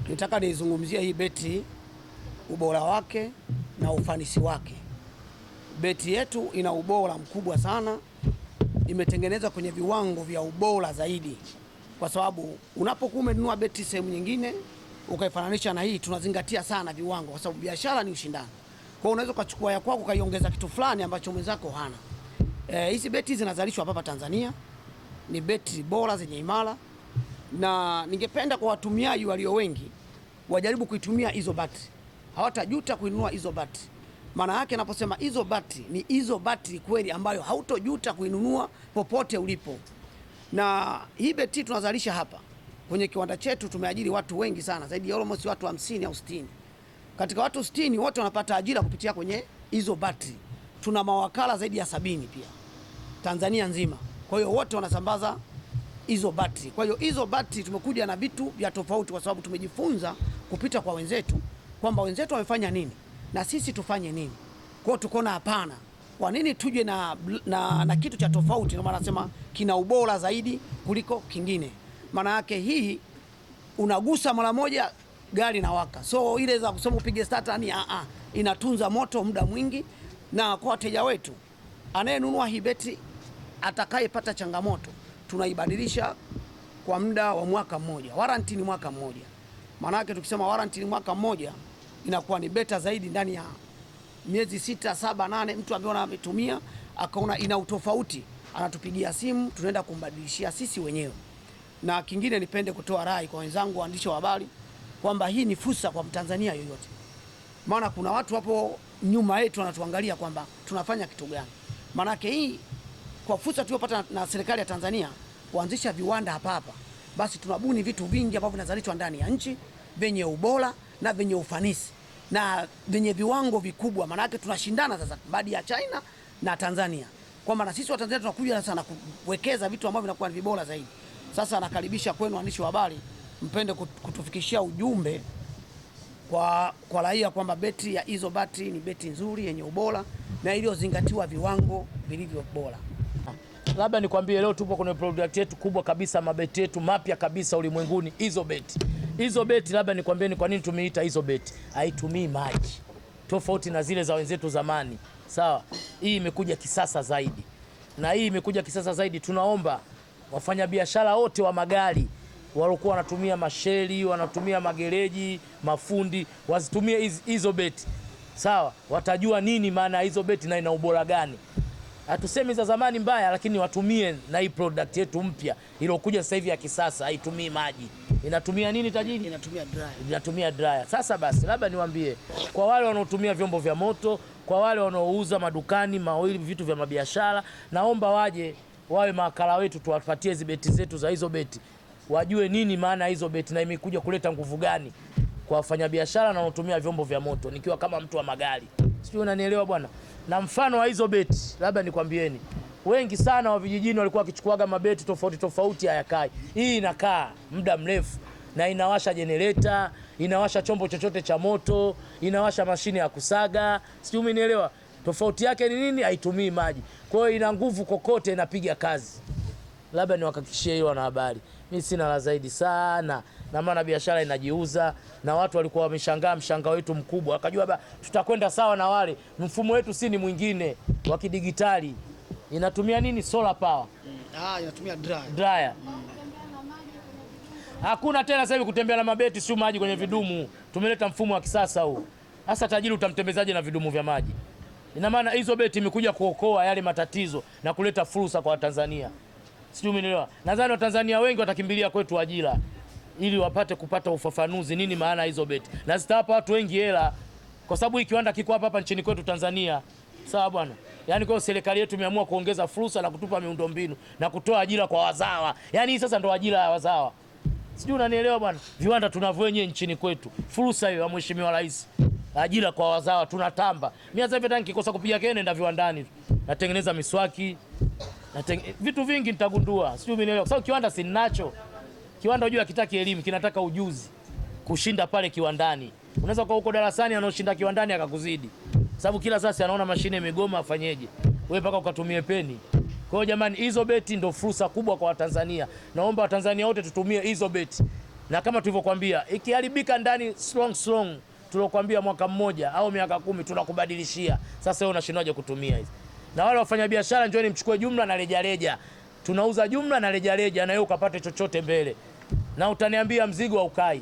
Nitaka nizungumzie hii beti, ubora wake na ufanisi wake. Beti yetu ina ubora mkubwa sana, imetengenezwa kwenye viwango vya ubora zaidi, kwa sababu unapokuwa umenunua beti sehemu nyingine ukaifananisha na hii, tunazingatia sana viwango, kwa sababu biashara ni ushindani. Kwa hiyo unaweza ukachukua ya kwako ukaiongeza kitu fulani ambacho mwenzako hana. Hizi beti zinazalishwa hapa Tanzania, ni beti bora zenye imara, na ningependa kwa watumiaji walio wengi wajaribu kuitumia hizo bati. Hawatajuta kuinunua hizo bati. Maana yake naposema hizo bati ni hizo bati kweli ambayo hautojuta kuinunua popote ulipo. Na hii beti tunazalisha hapa kwenye kiwanda chetu. Tumeajiri watu wengi sana, zaidi ya almost watu 50 au 60. Katika watu 60 wote wanapata ajira kupitia kwenye hizo bati. Tuna mawakala zaidi ya 70 pia Tanzania nzima. Kwa hiyo wote wanasambaza hizo bati. Kwa hiyo hizo bati tumekuja na vitu vya tofauti, kwa sababu tumejifunza kupita kwa wenzetu kwamba wenzetu wamefanya nini na sisi tufanye nini. Kwa hiyo tukaona hapana, kwa nini tuje na kitu cha tofauti? Ndio maana nasema kina ubora zaidi kuliko kingine. Maana yake hii unagusa mara moja gari na waka, so ile za kusema upige starter ni inatunza moto muda mwingi. Na kwa wateja wetu, anayenunua hii beti atakayepata changamoto tunaibadilisha kwa muda wa mwaka mmoja. Warranty ni mwaka mmoja. Maana yake tukisema warranty ni mwaka mmoja, inakuwa ni beta zaidi. Ndani ya miezi 6, 7, 8 mtu ambaye ametumia akaona ina utofauti, anatupigia simu, tunaenda kumbadilishia sisi wenyewe. Na kingine, nipende kutoa rai kwa wenzangu waandishi wa habari kwamba hii ni fursa kwa Mtanzania yoyote. Maana kuna watu hapo nyuma yetu wanatuangalia kwamba tunafanya kitu gani. Maana yake hii kwa fursa tuliyopata na serikali ya Tanzania kuanzisha viwanda hapa, basi tunabuni vitu vingi ambavyo vinazalishwa ndani ya nchi venye ubora na venye ufanisi na venye viwango vikubwa. Maana yake tunashindana sasa baada ya China na Tanzania, kwamba na sisi wa Tanzania tunakuja sana kuwekeza vitu ambavyo vinakuwa ni vibora zaidi. Sasa nakaribisha kwenu waandishi wa habari, mpende kutufikishia ujumbe kwa raia kwamba beti ya hizo bati ni beti nzuri yenye ubora na iliyozingatiwa viwango vilivyo bora. Labda nikwambie, leo tupo kwenye product yetu kubwa kabisa, mabeti yetu mapya kabisa ulimwenguni, hizo beti. Hizo beti labda nikwambie ni kwa nini tumeita hizo beti. Haitumii maji, tofauti na zile za wenzetu zamani. Sawa, hii imekuja kisasa zaidi. Na hii imekuja kisasa zaidi, tunaomba wafanyabiashara wote wa magari walikuwa wanatumia masheli, wanatumia magereji, mafundi, wazitumie hizo beti. Sawa, watajua nini maana hizo beti na ina ubora gani. Hatusemi za zamani mbaya, lakini watumie na hii product yetu mpya iliyokuja sasa hivi ya kisasa. Haitumii maji. Inatumia nini tajiri? Inatumia dryer. Sasa basi, labda niwaambie kwa wale wanaotumia vyombo vya moto, kwa wale wanaouza madukani, mawili vitu vya mabiashara, naomba wawe mawakala wetu, tuwapatie hizo beti zetu za hizo beti. Wajue nini maana hizo beti na imekuja kuleta nguvu gani kwa wafanyabiashara na wanaotumia vyombo vya moto, nikiwa kama mtu wa magari. Sio, unanielewa bwana? Na mfano wa hizo beti, labda nikwambieni, wengi sana wa vijijini walikuwa wakichukuaga mabeti tofauti tofauti, hayakai. Hii inakaa muda mrefu na inawasha generator, inawasha chombo chochote cha moto, inawasha mashine ya kusaga. Sio, umenielewa? Tofauti yake ni nini? Haitumii maji. Kwa hiyo ina nguvu kokote, inapiga kazi. Labda niwahakikishie hiyo wanahabari. Mimi sina la zaidi sana, na maana biashara inajiuza, na watu walikuwa wameshangaa mshangao wetu mkubwa. Wakajua tutakwenda sawa na wale. Mfumo wetu si ni mwingine wa kidigitali. Inatumia nini? Solar power. Inatumia dryer. Hakuna tena sasa hivi kutembea na mabeti sio maji kwenye vidumu. Tumeleta mfumo wa kisasa huu. Sasa tajiri utamtembezaje na vidumu vya maji? Ina maana hizo beti imekuja kuokoa yale matatizo na kuleta fursa kwa Watanzania. Sijui umenielewa. Nadhani Watanzania wengi watakimbilia kwetu ajira ili wapate kupata ufafanuzi nini maana hizo beti. Na zitawapa watu wengi hela, kwa sababu hii kiwanda kiko hapa nchini kwetu Tanzania. Sawa bwana? Yaani kwa serikali yetu imeamua kuongeza fursa na kutupa miundombinu na kutoa ajira kwa wazawa. Yaani hii sasa ndo ajira ya wazawa. Sijui unanielewa bwana? Viwanda tunavyo wenyewe nchini kwetu. Fursa hiyo ya Mheshimiwa Rais. Ajira kwa wazawa tunatamba. Mimi sasa hivi nikikosa kupiga kelele nenda viwandani. Natengeneza miswaki. Vitu vingi nitagundua. Sijui umenielewa. Kwa sababu kiwanda si ninacho. Kiwanda unajua kitaki elimu, kinataka ujuzi. Kushinda pale kiwandani. Unaweza kwa huko darasani anaoshinda kiwandani akakuzidi. Sababu kila sasa anaona mashine imegoma, afanyeje? Wewe mpaka ukatumie peni. Kwa hiyo jamani, hizo beti ndio fursa kubwa kwa Watanzania. Naomba Watanzania wote tutumie hizo beti. na kama tulivyokuambia ikiharibika ndani strong tulokuambia mwaka mmoja au miaka 10 tunakubadilishia. Sasa wewe unashindaje kutumia hizi? Na wale wafanyabiashara njooni mchukue jumla na rejareja. Tunauza jumla na rejareja na wewe ukapate chochote mbele. Na utaniambia mzigo wa ukai.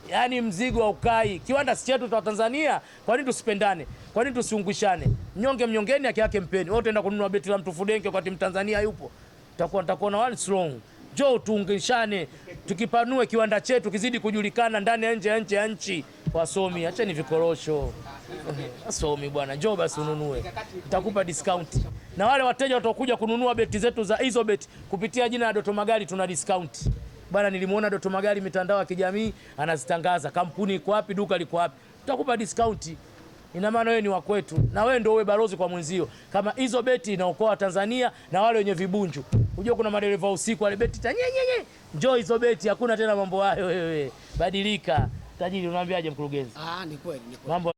Yaani mzigo wa ukai. Kiwanda si chetu cha Tanzania, kwa nini tusipendane? Kwa nini tusiungwishane? Mnyonge mnyongeni haki yake mpeni. Wote enda kununua beti la mtu Fudenke kwa timu Tanzania yupo. Tutakuwa na one strong. Njoo tuungishane, tukipanue kiwanda chetu kizidi kujulikana ndani ya nje ya nchi. Wasomi, acheni vikorosho. Wasomi bwana, njoo basi ununue. Nitakupa discount. Na wale wateja watakuja kununua beti zetu za hizo beti kupitia jina la Doto Magari tuna discount. Bwana nilimuona Doto Magari mitandao ya kijamii anazitangaza. Kampuni iko wapi, duka liko wapi? Tutakupa discount. Ina maana wewe ni wa kwetu na wewe ndio uwe balozi kwa mwenzio. Kama hizo beti inaokoa Tanzania na wale wenye vibunju. Unajua kuna madereva usiku wale beti tanyenyenye. Njoo hizo beti, hakuna tena mambo hayo wewe. Badilika. Tajiri, unaambiaje mkurugenzi? Ni kweli. Mambo